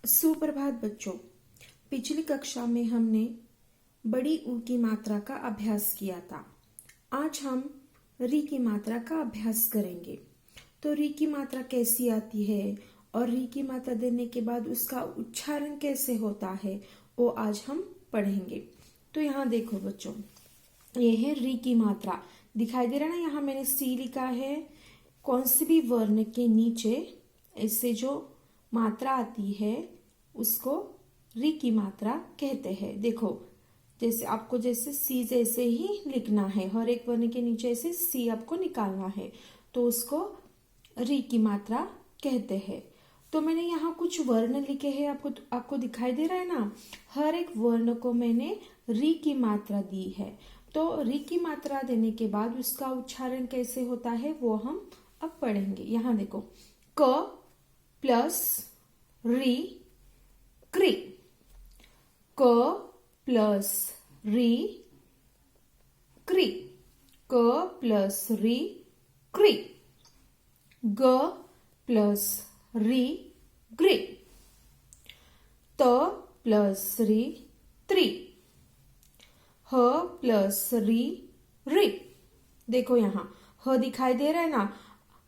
सुप्रभात बच्चों। पिछली कक्षा में हमने बड़ी ऊ की मात्रा का अभ्यास किया था। आज हम री की मात्रा का अभ्यास करेंगे। तो री की मात्रा कैसी आती है और री की मात्रा देने के बाद उसका उच्चारण कैसे होता है वो आज हम पढ़ेंगे। तो यहाँ देखो बच्चों, ये है री की मात्रा। दिखाई दे रहा है ना, यहाँ मैंने सी लिखा है। कौन से भी वर्ण के नीचे ऐसे जो मात्रा आती है उसको री की मात्रा कहते हैं। देखो, जैसे आपको जैसे सी जैसे ही लिखना है, हर एक वर्ण के नीचे से सी आपको निकालना है, तो उसको री की मात्रा कहते हैं। तो मैंने यहाँ कुछ वर्ण लिखे हैं, आपको दिखाई दे रहा है ना। हर एक वर्ण को मैंने री की मात्रा दी है। तो री की मात्रा देने के बाद उसका उच्चारण कैसे होता है वो हम अब पढ़ेंगे। यहाँ देखो, क प्लस री क्री, क प्लस री क्री, क प्लस री क्री, ग प्लस री ग्री, त प्लस री त्री, ह प्लस री री। देखो यहाँ ह दिखाई दे रहा है ना।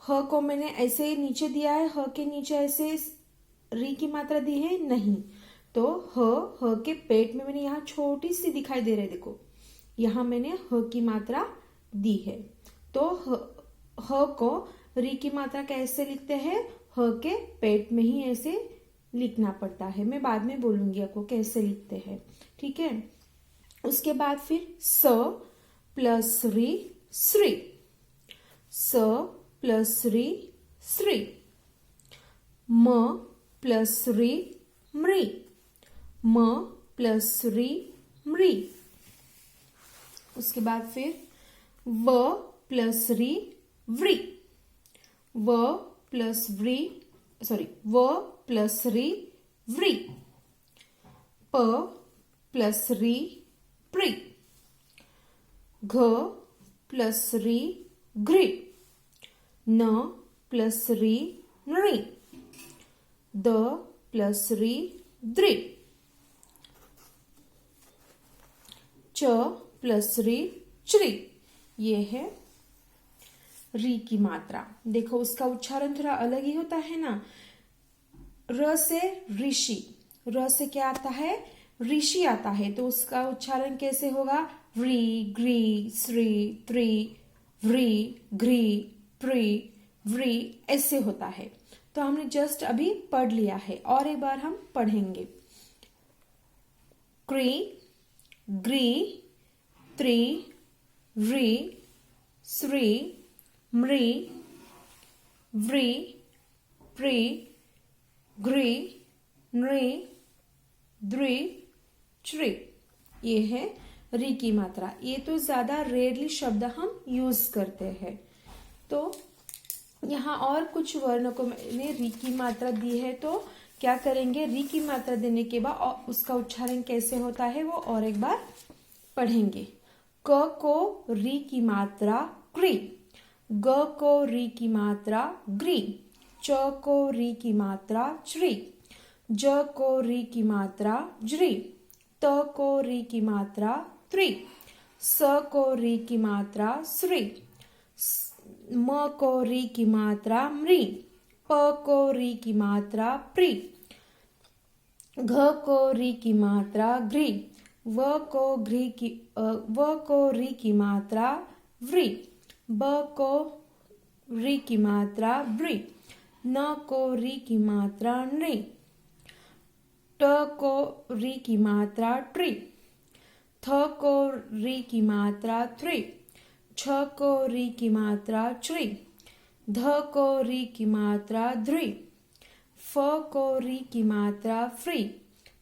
ह को मैंने ऐसे नीचे दिया है, ह के नीचे ऐसे री की मात्रा दी है नहीं। तो ह के पेट में मैंने यहाँ छोटी सी दिखाई दे रही है। देखो, यहाँ मैंने ह की मात्रा दी है। तो ह को री की मात्रा कैसे लिखते हैं? ह के पेट में ही ऐसे लिखना पड़ता है। मैं बाद में बोलूंगी आपको कैसे लिखते हैं, ठीक है। उसके बाद फिर स प्लस री श्री, स प्लस री श्री, म प्लस री मृ, म प्लस री मृ। उसके बाद फिर व प्लस री व्री, व प्लस व्री व प्लस री व्री, प प्लस री प्री, घ प्लस री घृ, न प्लस री नृ, द प्लस री द्रि, च प्लस री श्री। ये है री की मात्रा। देखो, उसका उच्चारण थोड़ा अलग ही होता है ना। र से ऋषि, र से क्या आता है? ऋषि आता है। तो उसका उच्चारण कैसे होगा? री ग्री श्री त्रि व्री घ्री प्री व्री, ऐसे होता है। तो हमने जस्ट अभी पढ़ लिया है और एक बार हम पढ़ेंगे। क्री ग्री त्रि व्री श्री मृ व्री प्री घ्री नृ द्रि श्री। ये है री की मात्रा। ये तो ज्यादा रेयरली शब्द हम यूज करते हैं। तो यहाँ और कुछ वर्ण को मैंने री की मात्रा दी है। तो क्या करेंगे? री की मात्रा देने के बाद उसका उच्चारण कैसे होता है वो और एक बार पढ़ेंगे। क को री की मात्रा क्री, ग को री की मात्रा ग्री, च को री की मात्रा श्री, ज को री की मात्रा ज्री, त को री की मात्रा त्रि, स को री की मात्रा श्री, म को री की मात्रा मृ, प को री की मात्रा प्री, घ को री की मात्रा घ्री, व को री की मात्रा व्री, ब को री की मात्रा व्री, न को री की मात्रा नृ, ट को री की मात्रा ट्री, थ को री की मात्रा त्रि, छ को री की मात्रा श्री, ध को री की मात्रा ध्री, फ को री की मात्रा फ्री,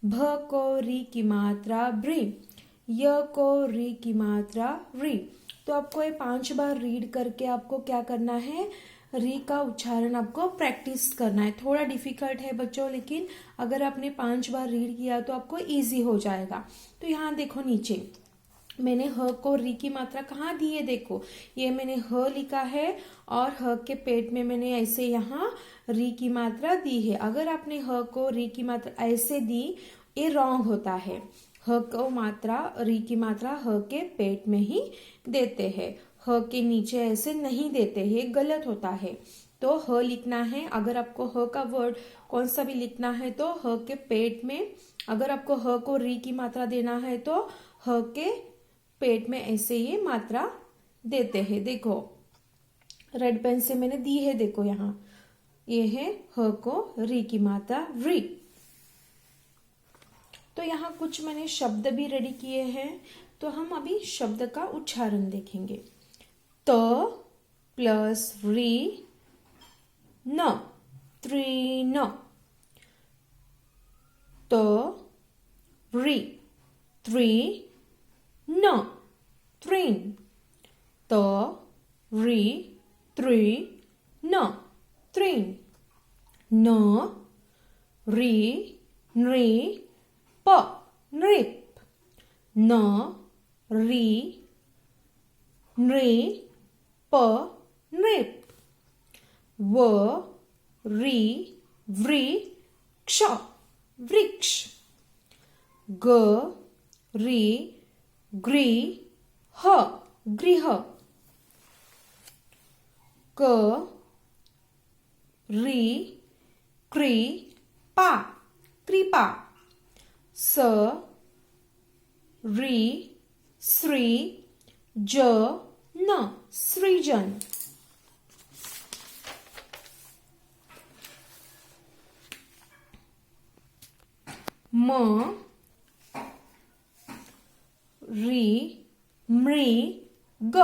भ को री की मात्रा भ्री, य को री की मात्रा री। तो आपको ये 5 बार रीड करके आपको क्या करना है? री का उच्चारण आपको प्रैक्टिस करना है। थोड़ा डिफिकल्ट है बच्चों, लेकिन अगर आपने 5 बार रीड किया तो आपको इजी हो जाएगा। तो यहाँ देखो नीचे, मैंने ह को री की मात्रा कहाँ दी है, देखो ये मैंने ह लिखा है और ह के पेट में मैंने ऐसे यहाँ री की मात्रा दी है। अगर आपने ह को री की मात्रा ऐसे दी, ये रॉन्ग होता है। ह को मात्रा री की मात्रा ह के पेट में ही देते हैं, ह के नीचे ऐसे नहीं देते हैं, गलत होता है। तो ह लिखना है। अगर आपको ह का वर्ड कौन सा भी लिखना है तो ह के पेट में, अगर आपको ह को री की मात्रा देना है तो ह के पेट में ऐसे ये मात्रा देते हैं। देखो रेड पेन से मैंने दी है, देखो यहाँ ये है ह को री की मात्रा री। तो यहाँ कुछ मैंने शब्द भी रेडी किए हैं, तो हम अभी शब्द का उच्चारण देखेंगे। त प्लस री न, तृण। त री तृण, तृण। त री तृण, तृण। न री नृ प, नृप। न री नृ प, नृप। व री वृ क्ष, वृक्ष। ग री गृ ह, गृह। क री कृ पा, कृपा। स री श्री ज न, सृजन। म री मृग,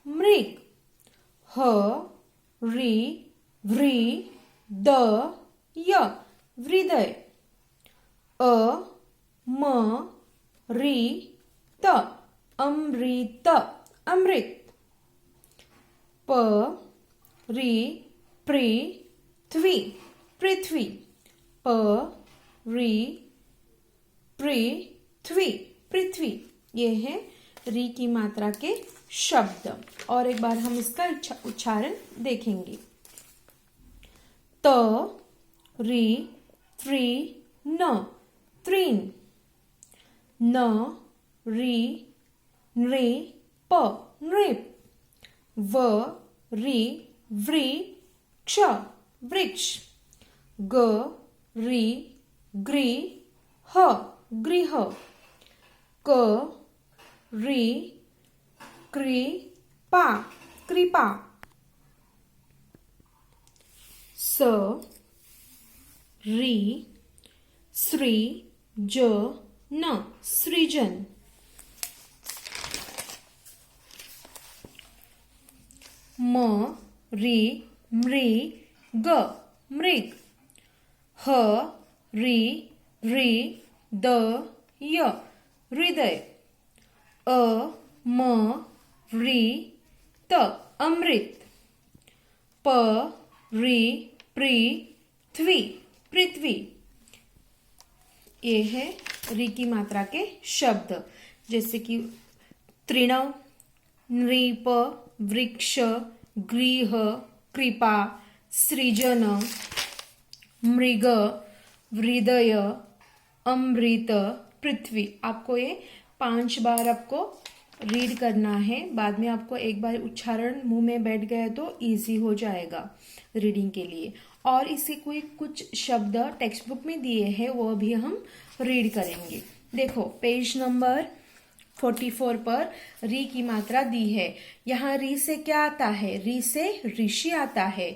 मृग। ह री वृ द य, हृदय। अ म री त, अमृत, अमृत। प री पृथ्वी, पृथ्वी। प री पृथ्वी, पृथ्वी। ये है री की मात्रा के शब्द। और एक बार हम इसका उच्चारण देखेंगे। त री तृण, तृण। न री नृ प, नृप। व री वृक्ष, वृक्ष। ग री गृ ह, गृह। क री कृपा, कृपा। स री सृ ज न, सृजन। म री मृग, मृग। ह री वृ द य, हृदय। अ म री त, अमृत। प री पृथ्वी, पृथ्वी। ये है री की मात्रा के शब्द, जैसे कि तृण, नृप, वृक्ष, गृह, कृपा, सृजन, मृग, हृदय, अमृत, पृथ्वी। आपको ये 5 बार आपको रीड करना है। बाद में आपको एक बार उच्चारण मुंह में बैठ गया तो इजी हो जाएगा रीडिंग के लिए। और इसे कोई कुछ शब्द टेक्स्ट बुक में दिए हैं, वो भी हम रीड करेंगे। देखो पेज नंबर 44 पर री की मात्रा दी है। यहाँ री से क्या आता है? री से ऋषि आता है।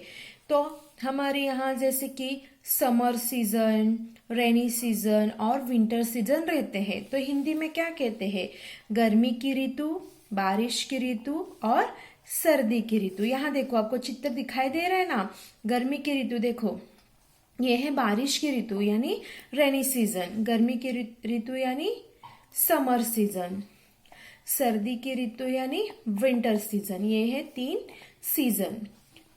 तो हमारे यहाँ जैसे कि समर सीजन, रेनी सीजन और विंटर सीजन रहते हैं, तो हिंदी में क्या कहते हैं? गर्मी की ऋतु, बारिश की ऋतु और सर्दी की ऋतु। यहाँ देखो आपको चित्र दिखाई दे रहा है ना। गर्मी की ऋतु देखो, ये है बारिश की ऋतु यानी रेनी सीजन। गर्मी की ऋतु यानी समर सीजन। सर्दी की ऋतु यानी विंटर सीजन। ये है 3 सीजन।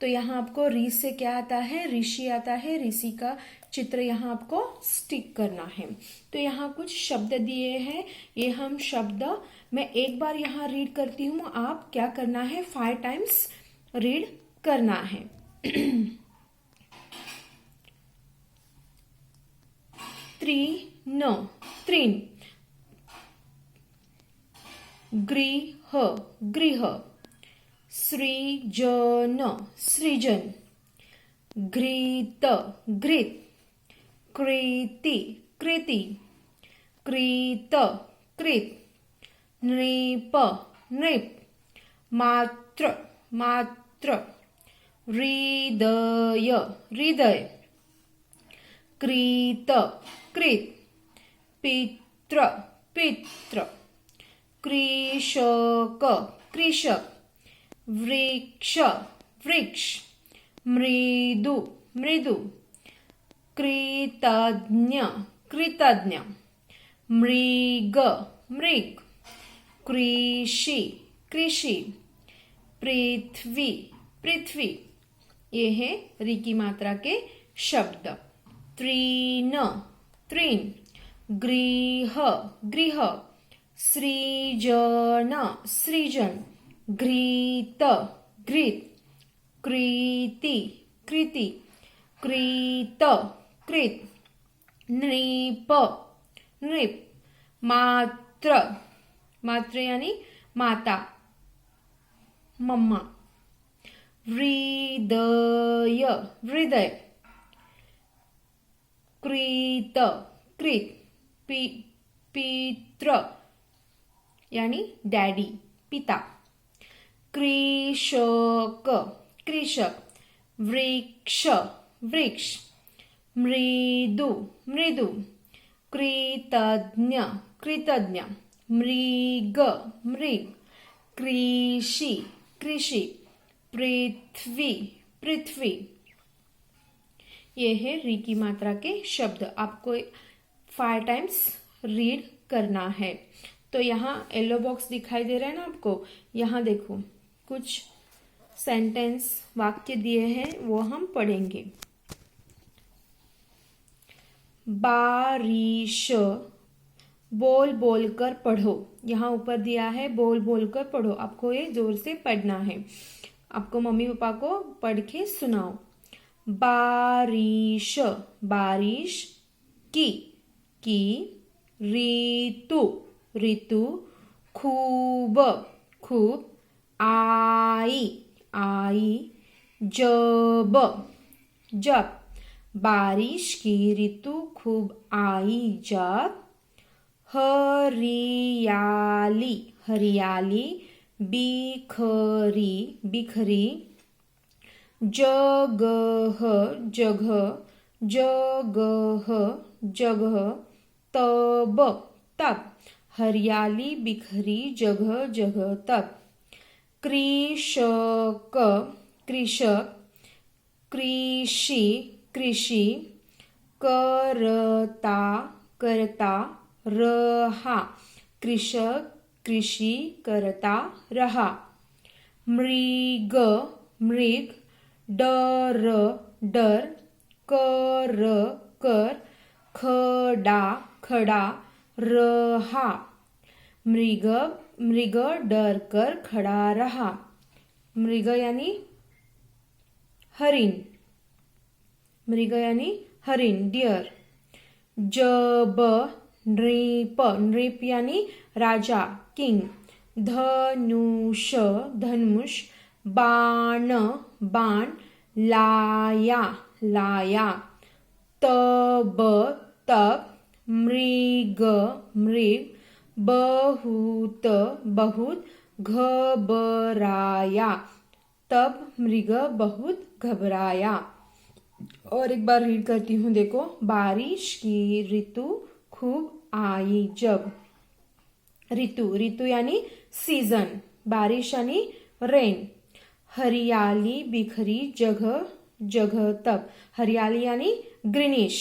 तो यहाँ आपको री से क्या आता है? ऋषि आता है। ऋषि का चित्र यहाँ आपको स्टिक करना है। तो यहाँ कुछ शब्द दिए हैं, ये हम शब्द मैं एक बार यहाँ रीड करती हूँ, आप क्या करना है 5 टाइम्स रीड करना है। त्रीण, गृह, गृह, सृजन, सृजन, घृत, घृत, कृति, कृति, कृत, कृत, नृप, नृप, मात्र, मात्र, हृदय, हृदय, कृत, कृत, पित्र, पित्र, कृषक, कृषक, वृक्ष, वृक्ष, मृदु, मृदु, कृतज्ञ, कृतज्ञ, मृग, मृग, कृषि, कृषि, पृथ्वी, पृथ्वी। ये है री की मात्रा के शब्द। तृण, तृण, गृह, गृह, सृजन, सृजन, घृत, घृत, कृति, कृति, कृत, कृत, नृप, नृप, मात्र, मात्र यानी माता, मम्मा, हृदय, हृदय, कृत, कृत, पित्र यानी डैडी, पिता, कृषक, कृषक, वृक्ष, वृक्ष, मृदु, मृदु, कृतज्ञ, कृतज्ञ, मृग, मृग, कृषि, कृषि, पृथ्वी, पृथ्वी। ये है री की मात्रा के शब्द, आपको 5 टाइम्स रीड करना है। तो यहाँ येलो बॉक्स दिखाई दे रहा है ना आपको, यहाँ देखो कुछ सेंटेंस वाक्य दिए हैं, वो हम पढ़ेंगे। बारिश, बोल बोल कर पढ़ो, यहाँ ऊपर दिया है बोल बोल कर पढ़ो, आपको ये जोर से पढ़ना है, आपको मम्मी पापा को पढ़ के सुनाओ। बारिश, बारिश की, ऋतु, ऋतु, खूब, खूब, आई, आई, जब, जब, बारिश की ऋतु खूब आई जब, हरियाली, हरियाली, बिखरी, बिखरी, जगह, जगह, जगह, जगह, तब, तब, हरियाली, बिखरी, जगह, जगह, तब, कृषक, कृषक, कृषि, कृषि, करता, करता, रहा, कृषक, कृषि करता रहा, मृग, मृग, डर, डर, कर, कर, खड़ा, खड़ा, रहा, मृग, मृग डर कर खड़ा रहा, मृग यानी हरिण, मृग यानी हरिण, डियर, जब, नृप, नृप यानी राजा, किंग, धनुष, धनुष, बाण, बाण, लाया, लाया, तब, तब, मृग, मृग, बहुत, बहुत, घबराया, तब मृग बहुत घबराया। और एक बार रीड करती हूँ, देखो, बारिश की ऋतु खूब आई जब, ऋतु, ऋतु यानी सीजन, बारिश यानी रेन, हरियाली बिखरी जगह जगह तब, हरियाली यानी ग्रीनिश,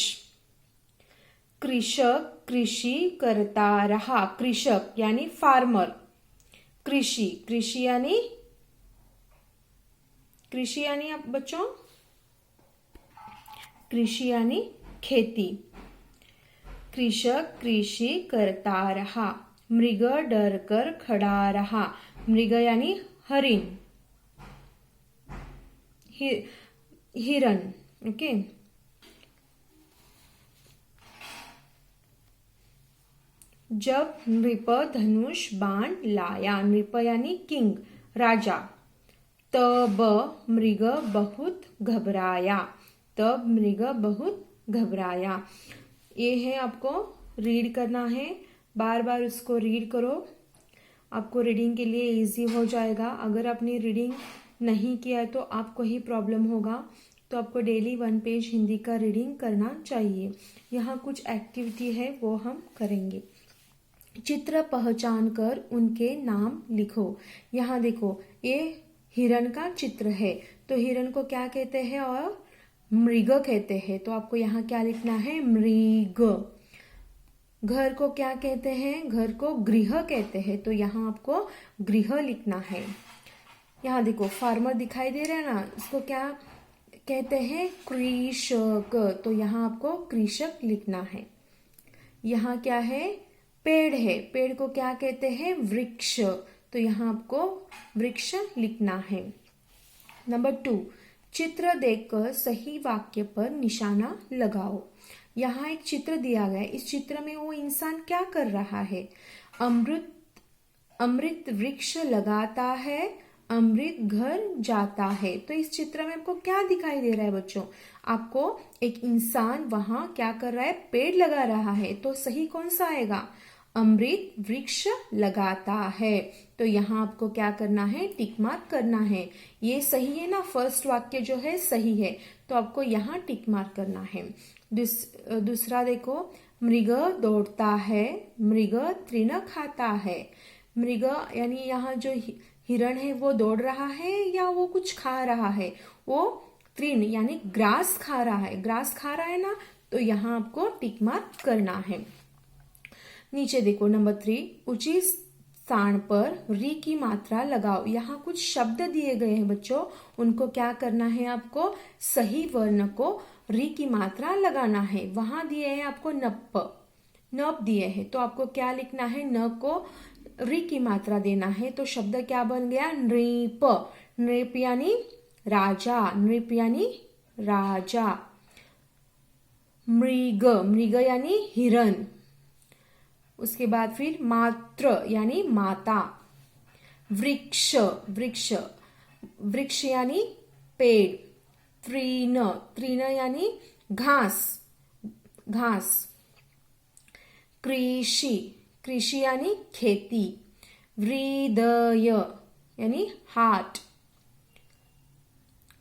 कृषक कृषि करता रहा, कृषक यानी फार्मर, कृषि, कृषि यानी आप बच्चों, कृषि यानी खेती। कृषक कृषि करता रहा। मृग डर कर खड़ा रहा। मृग यानी हरिण, हिरण। ओके। जब नृप धनुष बाण लाया। नृप यानी किंग, राजा। तब मृग बहुत घबराया। तब मृग बहुत घबराया। ये है, आपको रीड करना है, बार बार उसको रीड करो, आपको रीडिंग के लिए इजी हो जाएगा। अगर आपने रीडिंग नहीं किया है तो आपको ही प्रॉब्लम होगा, तो आपको डेली 1 पेज हिंदी का रीडिंग करना चाहिए। यहाँ कुछ एक्टिविटी है वो हम करेंगे। चित्र पहचान कर उनके नाम लिखो। यहाँ देखो, ये हिरण का चित्र है, तो हिरण को क्या कहते हैं और मृग कहते हैं, तो आपको यहाँ क्या लिखना है, मृग। घर को क्या कहते हैं, घर को गृह कहते हैं, तो यहाँ आपको गृह लिखना है। यहाँ देखो फार्मर दिखाई दे रहा है ना, इसको क्या कहते हैं, कृषक, तो यहाँ आपको कृषक लिखना है। यहाँ क्या है, पेड़ है, पेड़ को क्या कहते हैं, वृक्ष, तो यहाँ आपको वृक्ष लिखना है। नंबर 2, चित्र देखकर सही वाक्य पर निशाना लगाओ। यहाँ एक चित्र दिया गया है, इस चित्र में वो इंसान क्या कर रहा है, अमृत वृक्ष लगाता है, अमृत घर जाता है। तो इस चित्र में आपको क्या दिखाई दे रहा है बच्चों, आपको एक इंसान वहां क्या कर रहा है, पेड़ लगा रहा है, तो सही कौन सा आएगा, अमृत वृक्ष लगाता है। तो यहाँ आपको क्या करना है, टिक मार्क करना है। ये सही है ना, फर्स्ट वाक्य जो है सही है, तो आपको यहाँ टिक मार्क करना है। दूसरा देखो, मृग दौड़ता है, मृग तृण खाता है। मृग यानी यहाँ जो हिरण है वो दौड़ रहा है या वो कुछ खा रहा है, वो तृण यानी ग्रास खा रहा है, ग्रास खा रहा है ना, तो यहाँ आपको टिक मार्क करना है। नीचे देखो नंबर 3, उचित स्थान पर री की मात्रा लगाओ। यहाँ कुछ शब्द दिए गए हैं बच्चों, उनको क्या करना है, आपको सही वर्ण को री की मात्रा लगाना है। वहां दिए हैं आपको नप दिए हैं, तो आपको क्या लिखना है, न को री की मात्रा देना है। तो शब्द क्या बन गया, नृप। नृप यानी राजा, नृप यानी राजा। मृग, मृग यानी हिरण। उसके बाद फिर मात्र यानी माता। वृक्ष, वृक्ष, वृक्ष यानी पेड़। तृण, तृण यानी घास, घास। कृषि, कृषि यानी खेती। हृदय यानी हार्ट।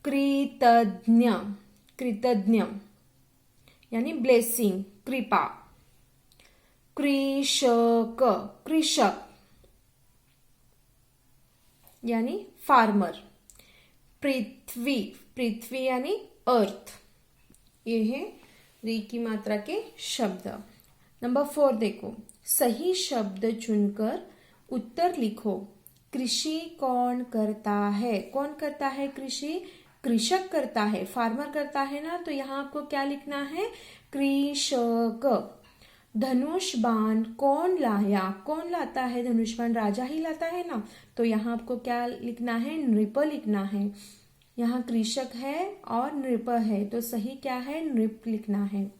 कृतज्ञ, कृतज्ञ यानी ब्लेसिंग, कृपा। कृषक, कृषक यानी फार्मर। पृथ्वी, पृथ्वी यानी अर्थ। ये है री की मात्रा के शब्द। नंबर 4 देखो, सही शब्द चुनकर उत्तर लिखो। कृषि कौन करता है, कौन करता है कृषि, कृषक करता है, फार्मर करता है ना, तो यहाँ आपको क्या लिखना है, कृषक। धनुष बाण कौन लाया, कौन लाता है धनुष बाण, राजा ही लाता है ना, तो यहाँ आपको क्या लिखना है, नृप लिखना है। यहाँ कृषक है और नृप है, तो सही क्या है, नृप लिखना है।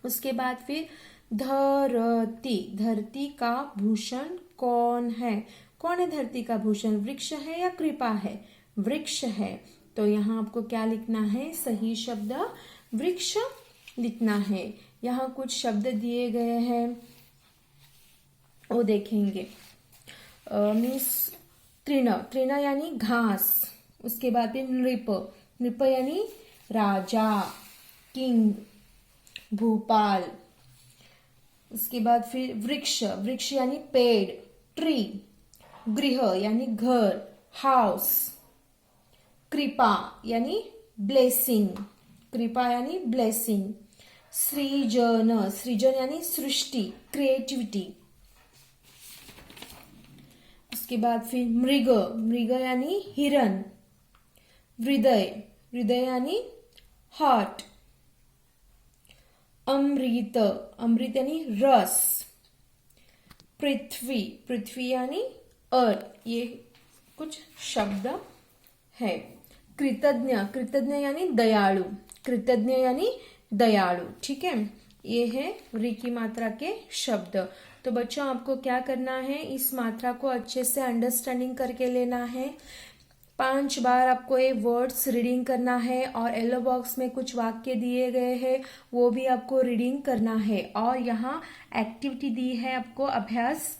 उसके बाद फिर धरती, धरती का भूषण कौन है, कौन है धरती का भूषण, वृक्ष है या कृपा है, वृक्ष है, तो यहाँ आपको क्या लिखना है, सही शब्द वृक्ष लिखना है। यहाँ कुछ शब्द दिए गए हैं वो देखेंगे। मीन्स तृण, तृण यानी घास। उसके बाद फिर नृप, नृप यानी राजा, किंग, भूपाल। उसके बाद फिर वृक्ष, वृक्ष यानी पेड़, ट्री। गृह यानी घर, हाउस। कृपा यानी ब्लेसिंग, कृपा यानी ब्लेसिंग। सृजन, सृजन यानी सृष्टि, क्रिएटिविटी। उसके बाद फिर मृग, मृग यानी हिरण। हृदय, हृदय यानी हार्ट। अमृत, अमृत यानी रस। पृथ्वी, पृथ्वी यानी अर्थ, ये कुछ शब्द है। कृतज्ञ, कृतज्ञ यानी दयालु, कृतज्ञ यानी दयालु, ठीक है। ये है री की मात्रा के शब्द। तो बच्चों आपको क्या करना है, इस मात्रा को अच्छे से अंडरस्टैंडिंग करके लेना है। 5 बार आपको ये वर्ड्स रीडिंग करना है और येलो बॉक्स में कुछ वाक्य दिए गए हैं वो भी आपको रीडिंग करना है। और यहाँ एक्टिविटी दी है आपको अभ्यास,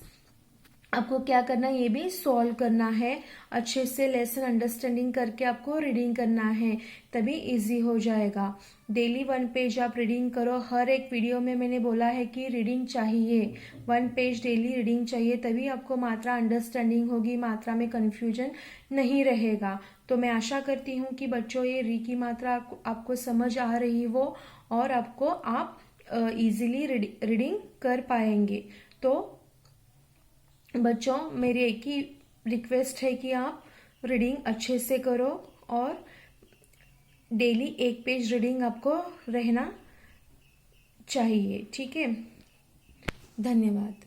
आपको क्या करना है ये भी सॉल्व करना है। अच्छे से लेसन अंडरस्टैंडिंग करके आपको रीडिंग करना है, तभी इजी हो जाएगा। डेली 1 पेज आप रीडिंग करो। हर एक वीडियो में मैंने बोला है कि रीडिंग चाहिए, 1 पेज डेली रीडिंग चाहिए, तभी आपको मात्रा अंडरस्टैंडिंग होगी, मात्रा में कन्फ्यूजन नहीं रहेगा। तो मैं आशा करती हूँ कि बच्चों ये री की मात्रा आपको समझ आ रही हो और आपको आप इजीली रीडिंग कर पाएंगे। तो बच्चों मेरी एक ही रिक्वेस्ट है कि आप रीडिंग अच्छे से करो और डेली 1 पेज रीडिंग आपको रहना चाहिए, ठीक है। धन्यवाद।